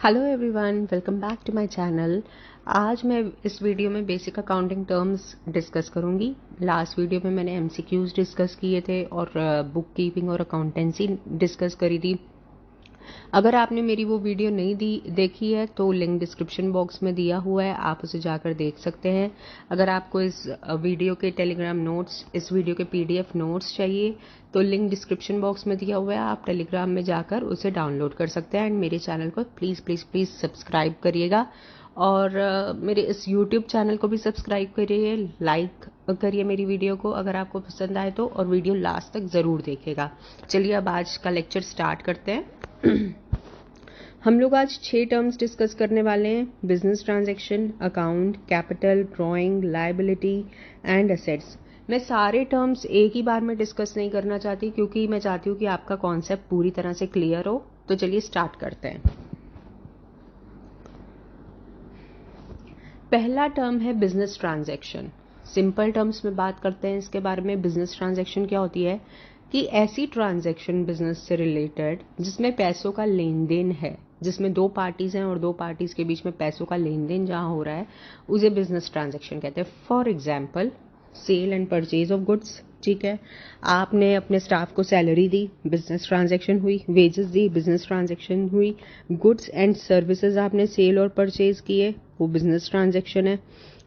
Hello everyone, welcome back to my channel. आज मैं इस वीडियो में बेसिक अकाउंटिंग टर्म्स डिस्कस करूंगी। लास्ट वीडियो में मैंने एमसीक्यूज डिस्कस किए थे और बुक कीपिंग और अकाउंटेंसी डिस्कस करी थी। अगर आपने मेरी वो वीडियो नहीं देखी है तो लिंक डिस्क्रिप्शन बॉक्स में दिया हुआ है, आप उसे जाकर देख सकते हैं। अगर आपको इस वीडियो के टेलीग्राम नोट्स, इस वीडियो के पीडीएफ नोट्स चाहिए तो लिंक डिस्क्रिप्शन बॉक्स में दिया हुआ है, आप टेलीग्राम में जाकर उसे डाउनलोड कर सकते हैं। एंड मेरे चैनल को प्लीज़ प्लीज़ प्लीज़ सब्सक्राइब करिएगा और मेरे इस यूट्यूब चैनल को भी सब्सक्राइब करिए, लाइक करिए मेरी वीडियो को अगर आपको पसंद आए तो, और वीडियो लास्ट तक ज़रूर देखिएगा। चलिए अब आज का लेक्चर स्टार्ट करते हैं। हम लोग आज 6 टर्म्स डिस्कस करने वाले हैं: business transaction, account, capital, drawing, liability and assets. मैं सारे टर्म्स एक ही बार में डिस्कस नहीं करना चाहती क्योंकि मैं चाहती हूँ कि आपका कॉन्सेप्ट पूरी तरह से क्लियर हो। तो चलिए स्टार्ट करते हैं। पहला टर्म है बिजनेस ट्रांजैक्शन। सिंपल टर्म्स में बात करते हैं इसके बारे में। बिजनेस ट्रांजैक्शन क्या होती है कि ऐसी ट्रांजैक्शन बिजनेस से रिलेटेड जिसमें पैसों का लेन देन है, जिसमें दो पार्टीज हैं और दो पार्टीज के बीच में पैसों का लेन देन जहां हो रहा है, उसे बिजनेस ट्रांजैक्शन कहते हैं। For example, sale and purchase of goods. ठीक है, आपने अपने स्टाफ को सैलरी दी, बिजनेस ट्रांजैक्शन हुई। वेजेस दी, बिजनेस ट्रांजैक्शन हुई। गुड्स एंड सर्विसेज आपने सेल और परचेज किए, वो बिजनेस ट्रांजैक्शन है।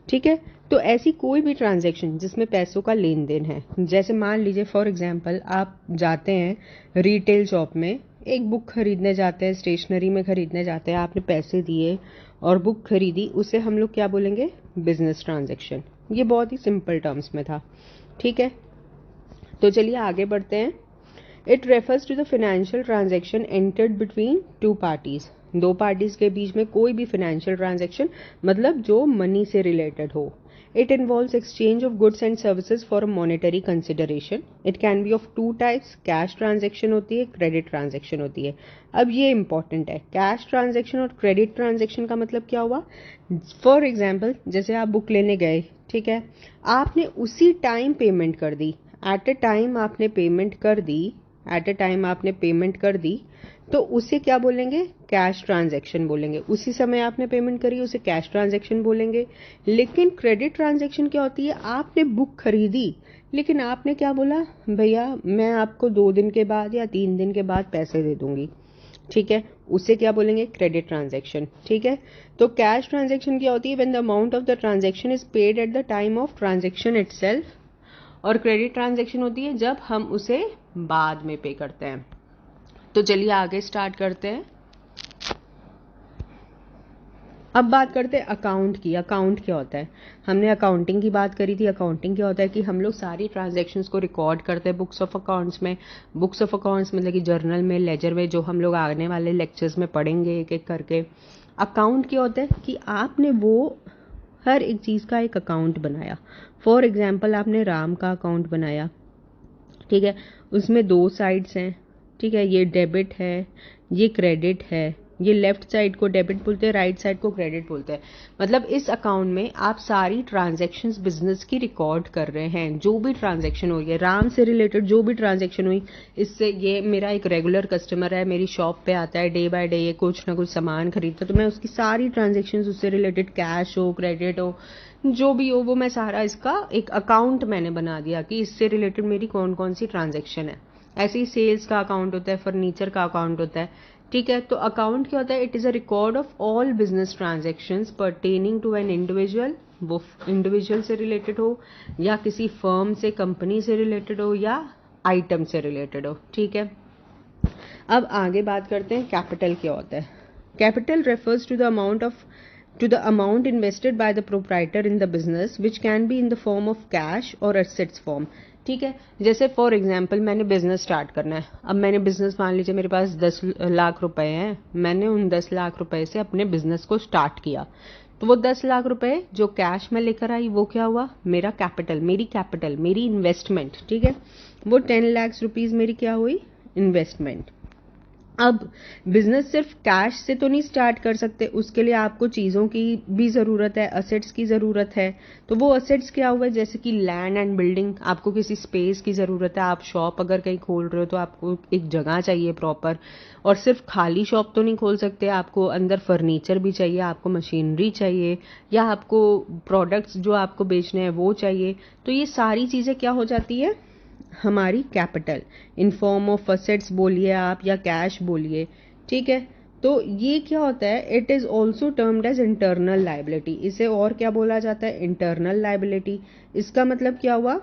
ठीक है, तो ऐसी कोई भी ट्रांजैक्शन जिसमें पैसों का लेन देन है, जैसे मान लीजिए फॉर एग्जांपल आप जाते हैं रिटेल शॉप में, एक बुक खरीदने जाते हैं, स्टेशनरी में खरीदने जाते हैं, आपने पैसे दिए और बुक खरीदी, उसे हम लोग क्या बोलेंगे? Business transaction. ये बहुत ही सिंपल टर्म्स में था। ठीक है, तो चलिए आगे बढ़ते हैं। It refers to the financial transaction entered between two parties. दो पार्टीज के बीच में कोई भी फाइनेंशियल ट्रांजैक्शन, मतलब जो मनी से रिलेटेड हो। It involves exchange of goods and services for a monetary consideration. It can be of two types, cash transaction होती है, क्रेडिट ट्रांजैक्शन होती है। अब ये इंपॉर्टेंट है, कैश ट्रांजैक्शन और क्रेडिट ट्रांजैक्शन का मतलब क्या हुआ? फॉर एग्जाम्पल, जैसे आप बुक लेने गए, ठीक है, आपने उसी टाइम पेमेंट कर दी, एट अ टाइम आपने पेमेंट कर दी, एट अ टाइम आपने पेमेंट कर दी, तो उसे क्या बोलेंगे? कैश ट्रांजैक्शन बोलेंगे। उसी समय आपने पेमेंट करी, उसे कैश ट्रांजैक्शन बोलेंगे। लेकिन क्रेडिट ट्रांजैक्शन क्या होती है? आपने बुक खरीदी लेकिन आपने क्या बोला, भैया मैं आपको 2 दिन के बाद या 3 दिन के बाद पैसे दे दूंगी। ठीक है, उसे क्या बोलेंगे? Credit transaction. ठीक है, तो कैश ट्रांजैक्शन क्या होती है? When the amount of the transaction is paid at the time of transaction itself. और क्रेडिट ट्रांजैक्शन होती है जब हम उसे बाद में पे करते हैं। तो चलिए आगे स्टार्ट करते हैं। अब बात करते हैं अकाउंट की। अकाउंट क्या होता है? हमने अकाउंटिंग की बात करी थी। अकाउंटिंग क्या होता है कि हम लोग सारी ट्रांजैक्शंस को रिकॉर्ड करते हैं बुक्स ऑफ अकाउंट्स में। बुक्स ऑफ अकाउंट्स मतलब कि जर्नल में, लेजर में, जो हम लोग आने वाले लेक्चर्स में पढ़ेंगे एक एक करके। अकाउंट क्या होता है कि आपने वो हर एक चीज़ का एक अकाउंट बनाया। फॉर एग्जाम्पल, आपने राम का अकाउंट बनाया। ठीक है, उसमें 2 साइड्स हैं। ठीक है, ये डेबिट है, ये क्रेडिट है। ये लेफ्ट साइड को डेबिट बोलते हैं, राइट साइड को क्रेडिट बोलते हैं। मतलब इस अकाउंट में आप सारी ट्रांजैक्शंस बिजनेस की रिकॉर्ड कर रहे हैं। जो भी ट्रांजैक्शन हुई है राम से रिलेटेड, जो भी ट्रांजैक्शन हुई, इससे ये मेरा एक रेगुलर कस्टमर है, मेरी शॉप पे आता है, डे बाय डे ये कुछ ना कुछ सामान खरीदता है, तो मैं उसकी सारी ट्रांजैक्शंस उससे रिलेटेड, कैश हो, क्रेडिट हो, जो भी हो, वो मैं सारा इसका एक अकाउंट मैंने बना दिया कि इससे रिलेटेड मेरी कौन कौन सी ट्रांजैक्शन है। ऐसे ही सेल्स का अकाउंट होता है, फर्नीचर का अकाउंट होता है। ठीक है, तो अकाउंट क्या होता है? It is a record of all business transactions pertaining to an individual. वो इंडिविजुअल से रिलेटेड हो या किसी फर्म से, कंपनी से रिलेटेड हो या आइटम से रिलेटेड हो। ठीक है, अब आगे बात करते हैं कैपिटल क्या होता है। Capital refers to the amount invested by the proprietor in the business, which can be in the form of cash or assets form. ठीक है, जैसे फॉर एग्जाम्पल मैंने बिजनेस स्टार्ट करना है। अब मैंने बिजनेस, मान लीजिए मेरे पास 10 लाख रुपए हैं, मैंने उन 10 लाख रुपए से अपने बिजनेस को स्टार्ट किया, तो वो 10 लाख रुपए जो कैश में लेकर आई, वो क्या हुआ? मेरा कैपिटल, मेरी इन्वेस्टमेंट। ठीक है, वो 10 लाख रुपीज मेरी क्या हुई? इन्वेस्टमेंट। अब बिजनेस सिर्फ कैश से तो नहीं स्टार्ट कर सकते, उसके लिए आपको चीज़ों की भी ज़रूरत है, असेट्स की ज़रूरत है। तो वो असेट्स क्या हुआ, जैसे कि लैंड एंड बिल्डिंग, आपको किसी स्पेस की ज़रूरत है। आप शॉप अगर कहीं खोल रहे हो तो आपको एक जगह चाहिए प्रॉपर, और सिर्फ खाली शॉप तो नहीं खोल सकते, आपको अंदर फर्नीचर भी चाहिए, आपको मशीनरी चाहिए, या आपको प्रोडक्ट्स जो आपको बेचने हैं वो चाहिए। तो ये सारी चीज़ें क्या हो जाती है, हमारी capital in form of assets बोलिए आप या कैश बोलिए, ठीक है। तो ये क्या होता है, it is also termed as internal liability. इसे और क्या बोला जाता है, इंटरनल लाइबिलिटी। इसका मतलब क्या हुआ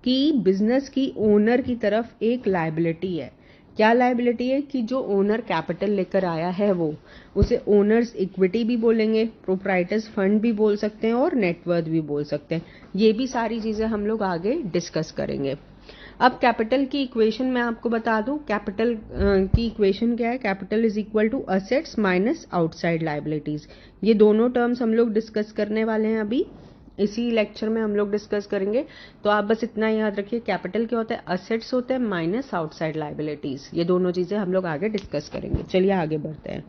कि बिजनेस की ओनर की तरफ एक लाइबिलिटी है। क्या लाइबिलिटी है, कि जो ओनर कैपिटल लेकर आया है वो, उसे ओनर्स इक्विटी भी बोलेंगे, प्रोप्राइटर्स फंड भी बोल सकते हैं, और नेटवर्थ भी बोल सकते हैं। ये भी सारी चीजें हम लोग आगे डिस्कस करेंगे। अब कैपिटल की इक्वेशन मैं आपको बता दूं, कैपिटल की इक्वेशन क्या है, capital is equal to assets minus outside liabilities. ये दोनों टर्म्स हम लोग डिस्कस करने वाले हैं अभी, इसी लेक्चर में हम लोग डिस्कस करेंगे। तो आप बस इतना याद रखिए, कैपिटल क्या होता है, असेट्स होते हैं माइनस आउटसाइड लाइबिलिटीज। ये दोनों चीजें हम लोग आगे डिस्कस करेंगे। चलिए आगे बढ़ते हैं।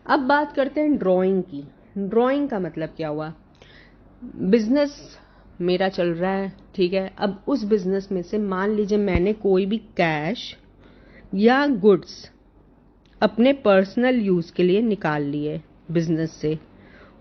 अब बात करते हैं ड्राइंग की। ड्राइंग का मतलब क्या हुआ, बिजनेस मेरा चल रहा है, ठीक है। अब उस बिजनेस में से मान लीजिए मैंने कोई भी कैश या गुड्स अपने पर्सनल यूज के लिए निकाल लिए बिजनेस से,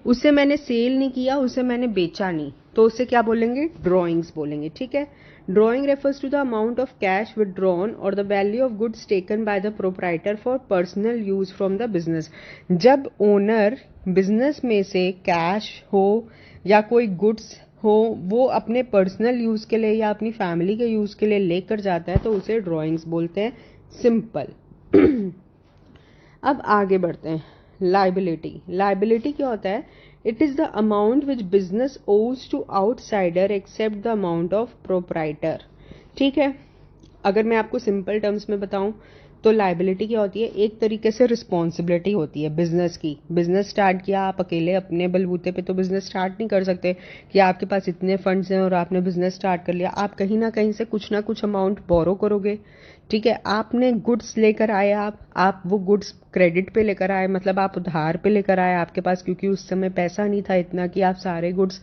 उसे मैंने सेल नहीं किया, उसे मैंने बेचा नहीं, तो उसे क्या बोलेंगे, ड्रॉइंग्स बोलेंगे, ठीक है। Drawing refers to the amount of cash withdrawn और the value of goods taken by the proprietor for personal use from the business. जब ओनर बिजनेस में से कैश हो या कोई गुड्स हो, वो अपने पर्सनल यूज के लिए या अपनी फैमिली के यूज के लिए लेकर जाता है, तो उसे ड्रॉइंग्स बोलते हैं, सिंपल। अब आगे बढ़ते हैं, लाइबिलिटी। लाइबिलिटी क्या होता है, it is the amount which business owes to outsider except the amount of proprietor, ठीक है। अगर मैं आपको सिंपल टर्म्स में बताऊं तो लाइबिलिटी क्या होती है, एक तरीके से रिस्पॉन्सिबिलिटी होती है बिजनेस की। बिजनेस स्टार्ट किया, आप अकेले अपने बलबूते पे तो बिजनेस स्टार्ट नहीं कर सकते कि आपके पास इतने फंड्स हैं और आपने बिजनेस स्टार्ट कर लिया। आप कहीं ना कहीं से कुछ ना कुछ अमाउंट बोरो करोगे, ठीक है। आपने गुड्स लेकर आए, आप वो गुड्स क्रेडिट पे लेकर आए, मतलब आप उधार पे लेकर आए आपके पास, क्योंकि उस समय पैसा नहीं था इतना कि आप सारे गुड्स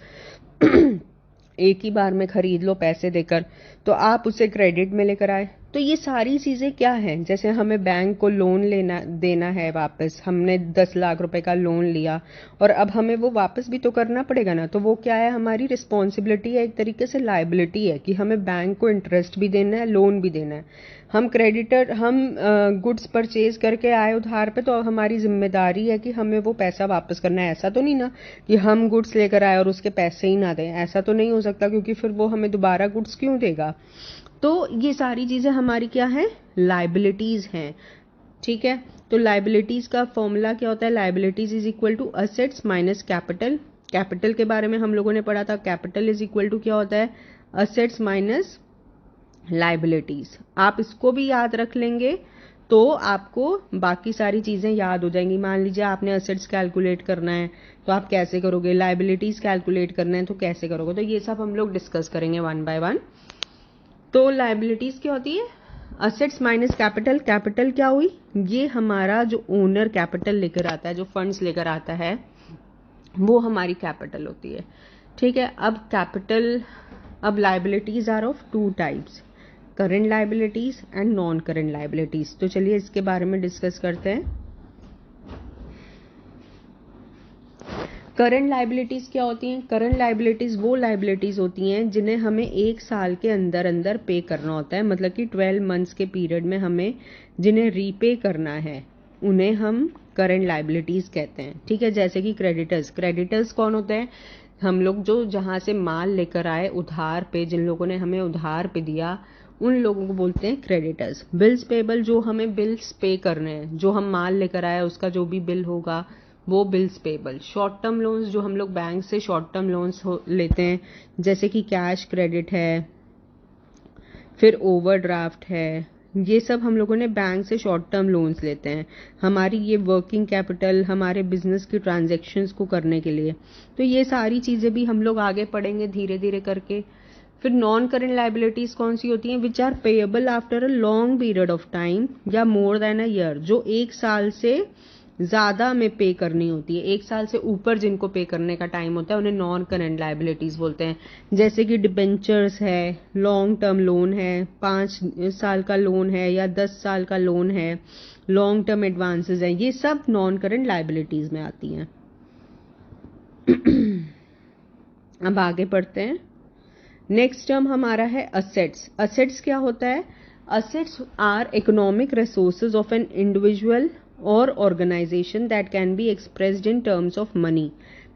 एक ही बार में खरीद लो पैसे देकर, तो आप उसे क्रेडिट में लेकर आए। तो ये सारी चीजें क्या हैं, जैसे हमें बैंक को लोन लेना देना है वापस, हमने 10 लाख रुपए का लोन लिया और अब हमें वो वापस भी तो करना पड़ेगा ना, तो वो क्या है, हमारी रिस्पॉन्सिबिलिटी है, एक तरीके से लाइबिलिटी है कि हमें बैंक को इंटरेस्ट भी देना है, लोन भी देना है। हम क्रेडिटर, हम गुड्स परचेज करके आए उधार पे, तो हमारी जिम्मेदारी है कि हमें वो पैसा वापस करना है। ऐसा तो नहीं ना कि हम गुड्स लेकर आए और उसके पैसे ही ना दें, ऐसा तो नहीं हो सकता, क्योंकि फिर वो हमें दोबारा गुड्स क्यों देगा। तो ये सारी चीजें हमारी क्या है, लाइबिलिटीज हैं, ठीक है। तो लाइबिलिटीज का फॉर्मूला क्या होता है, liabilities is equal to assets minus capital. Capital के बारे में हम लोगों ने पढ़ा था, कैपिटल इज इक्वल टू क्या होता है, असेट्स माइनस लाइबिलिटीज। आप इसको भी याद रख लेंगे तो आपको बाकी सारी चीजें याद हो जाएंगी। मान लीजिए आपने असेट्स कैलकुलेट करना है तो आप कैसे करोगे, लाइबिलिटीज कैलकुलेट करना है तो कैसे करोगे, तो ये सब हम लोग डिस्कस करेंगे वन बाय वन। तो लाइबिलिटीज क्या होती है, असेट्स माइनस कैपिटल। कैपिटल क्या हुई, ये हमारा जो ओनर कैपिटल लेकर आता है, जो फंड्स लेकर आता है, वो हमारी कैपिटल होती है, ठीक है। अब कैपिटल, अब liabilities are of two types, current liabilities and non current liabilities. तो चलिए इसके बारे में डिस्कस करते हैं। करंट लाइबिलिटीज क्या होती हैं, करंट लाइबिलिटीज वो लाइबिलिटीज होती हैं जिन्हें हमें एक साल के अंदर अंदर पे करना होता है, मतलब कि 12 मंथ्स के पीरियड में हमें जिन्हें रीपे करना है उन्हें हम करंट लाइबिलिटीज कहते हैं, ठीक है। जैसे कि क्रेडिटर्स, क्रेडिटर्स कौन होते हैं, हम लोग जो जहां से माल लेकर आए उधार पे, जिन लोगों ने हमें उधार पे दिया उन लोगों को बोलते हैं क्रेडिटर्स। बिल्स पेबल, जो हमें बिल्स पे करने हैं, जो हम माल लेकर आए उसका जो भी बिल होगा वो bills payable. Short term loans, जो हम लोग बैंक से शॉर्ट टर्म लोन्स लेते हैं, जैसे कि कैश क्रेडिट है, फिर ओवरड्राफ्ट है, ये सब हम लोगों ने बैंक से शॉर्ट टर्म लोन्स लेते हैं हमारी ये वर्किंग कैपिटल, हमारे बिजनेस की ट्रांजैक्शंस को करने के लिए। तो ये सारी चीजें भी हम लोग आगे पढ़ेंगे धीरे धीरे करके। फिर नॉन करेंट लाइबिलिटीज कौन सी होती हैं, which are payable after a long period of time या मोर देन अ ईयर, जो 1 साल से ज्यादा में पे करनी होती है, 1 साल से ऊपर जिनको पे करने का टाइम होता है उन्हें नॉन करेंट लाइबिलिटीज बोलते हैं। जैसे कि डिबेंचर्स है, लॉन्ग टर्म लोन है, 5 साल का लोन है या 10 साल का लोन है, लॉन्ग टर्म एडवांसेस है, ये सब नॉन करेंट लाइबिलिटीज में आती हैं। अब आगे पढ़ते हैं। नेक्स्ट टर्म हमारा है असेट्स। असेट्स क्या होता है, assets are economic resources of an individual और organisation that can be expressed in terms of money.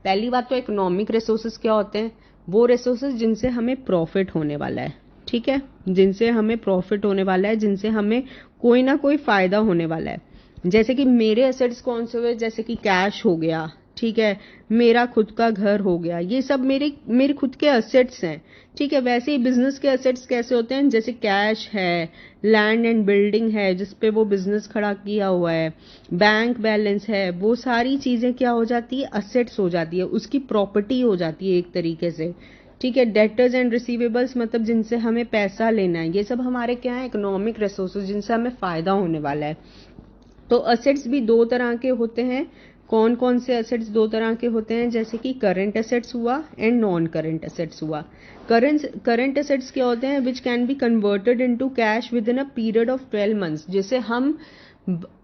पहली बात तो इकोनॉमिक रिसोर्सेज क्या होते हैं, वो रिसोर्सेज जिनसे हमें प्रॉफिट होने वाला है, ठीक है, जिनसे हमें प्रॉफिट होने वाला है, जिनसे हमें कोई ना कोई फायदा होने वाला है। जैसे कि मेरे एसेट्स कौन से हुए, जैसे कि कैश हो गया, ठीक है, मेरा खुद का घर हो गया, ये सब मेरे खुद के एसेट्स हैं, ठीक है। वैसे ही बिजनेस के एसेट्स कैसे होते हैं, जैसे कैश है, लैंड एंड बिल्डिंग है जिसपे वो बिजनेस खड़ा किया हुआ है, बैंक बैलेंस है, वो सारी चीजें क्या हो जाती है, एसेट्स हो जाती है, उसकी प्रॉपर्टी हो जाती है एक तरीके से, ठीक है। डेटर्स एंड रिसीवेबल्स मतलब जिनसे हमें पैसा लेना है, ये सब हमारे क्या है, इकोनॉमिक रिसोर्सेज जिनसे हमें फायदा होने वाला है। तो असेट्स भी 2 तरह के होते हैं। कौन कौन से असेट्स 2 तरह के होते हैं, जैसे कि करंट असेट्स हुआ एंड नॉन करंट असेट्स हुआ। करंट असेट्स क्या होते हैं, which can be converted into cash with in a period of 12 months, जिसे हम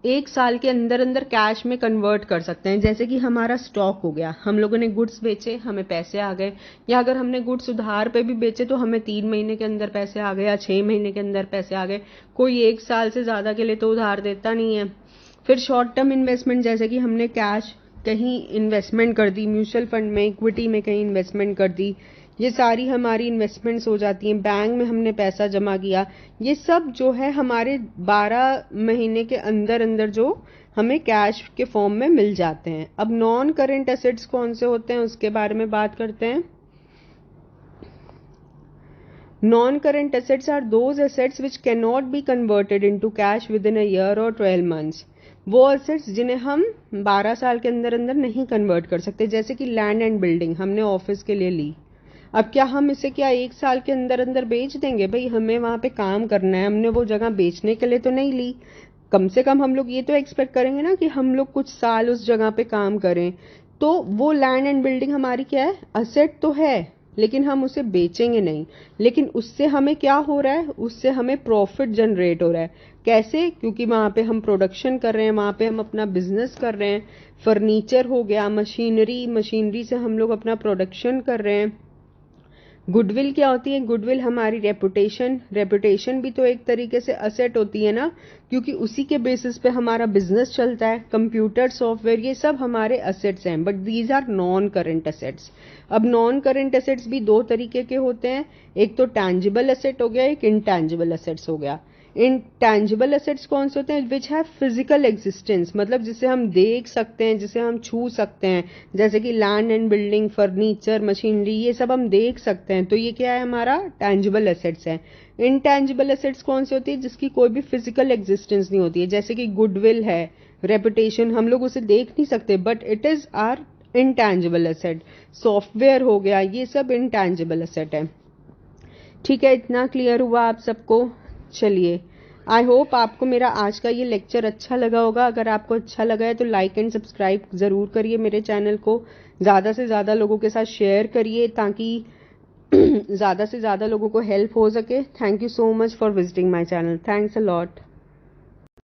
1 साल के अंदर अंदर कैश में कन्वर्ट कर सकते हैं। जैसे कि हमारा स्टॉक हो गया, हम लोगों ने गुड्स बेचे, हमें पैसे आ गए, या अगर हमने गुड्स उधार पे भी बेचे तो हमें 3 महीने के अंदर पैसे आ गए या 6 महीने के अंदर पैसे आ गए। कोई 1 साल से ज्यादा के लिए तो उधार देता नहीं है। फिर शॉर्ट टर्म इन्वेस्टमेंट, जैसे कि हमने कैश कहीं इन्वेस्टमेंट कर दी, म्यूचुअल फंड में, इक्विटी में कहीं इन्वेस्टमेंट कर दी, ये सारी हमारी इन्वेस्टमेंट्स हो जाती हैं। बैंक में हमने पैसा जमा किया, ये सब जो है हमारे 12 महीने के अंदर अंदर जो हमें कैश के फॉर्म में मिल जाते हैं। अब नॉन करेंट एसेट्स कौन से होते हैं उसके बारे में बात करते हैं। Non-current assets are those assets which cannot be converted into cash within a year or 12 months. वो assets जिन्हें हम 12 साल के अंदर अंदर नहीं कन्वर्ट कर सकते, जैसे कि लैंड एंड बिल्डिंग हमने ऑफिस के लिए ली। अब क्या हम इसे क्या 1 साल के अंदर अंदर बेच देंगे, भाई हमें वहां पे काम करना है, हमने वो जगह बेचने के लिए तो नहीं ली। कम से कम हम लोग ये तो एक्सपेक्ट करेंगे ना कि हम लोग कुछ साल उस जगह पे काम करें। तो वो लैंड एंड बिल्डिंग हमारी क्या है, असेट तो है, लेकिन हम उसे बेचेंगे नहीं। लेकिन उससे हमें क्या हो रहा है, उससे हमें प्रॉफिट जनरेट हो रहा है। कैसे, क्योंकि वहां पे हम प्रोडक्शन कर रहे हैं, वहां पे हम अपना बिजनेस कर रहे हैं। फर्नीचर हो गया, मशीनरी से हम लोग अपना प्रोडक्शन कर रहे हैं। गुडविल क्या होती है, गुडविल हमारी रेपुटेशन भी तो एक तरीके से असेट होती है ना, क्योंकि उसी के बेसिस पे हमारा बिजनेस चलता है। कंप्यूटर, सॉफ्टवेयर, ये सब हमारे असेट्स हैं, but these are non current assets. अब नॉन करेंट असेट्स भी 2 तरीके के होते हैं, एक तो टैंजिबल असेट हो गया, एक इनटैंजिबल असेट्स हो गया। इनटैंजिबल असेट्स कौन से होते हैं, विच हैव फिजिकल एग्जिस्टेंस, मतलब जिसे हम देख सकते हैं, जिसे हम छू सकते हैं, जैसे कि land and building, furniture, machinery, ये सब हम देख सकते हैं, तो ये क्या है, हमारा टैंजिबल असेट्स है। इनटैंजिबल असेट्स कौन सी होती है, जिसकी कोई भी फिजिकल एग्जिस्टेंस नहीं होती है, जैसे कि गुडविल है, रेपुटेशन, हम लोग उसे देख नहीं सकते, but it is are intangible asset. Software हो गया, ये सब इनटैंजिबल असेट है। ठीक है, इतना क्लियर हुआ आप सबको। चलिए, आई होप आपको मेरा आज का ये लेक्चर अच्छा लगा होगा। अगर आपको अच्छा लगा है तो लाइक एंड सब्सक्राइब जरूर करिए मेरे चैनल को, ज्यादा से ज्यादा लोगों के साथ शेयर करिए ताकि ज्यादा से ज्यादा लोगों को हेल्प हो सके। Thank you so much for visiting my channel. Thanks a lot.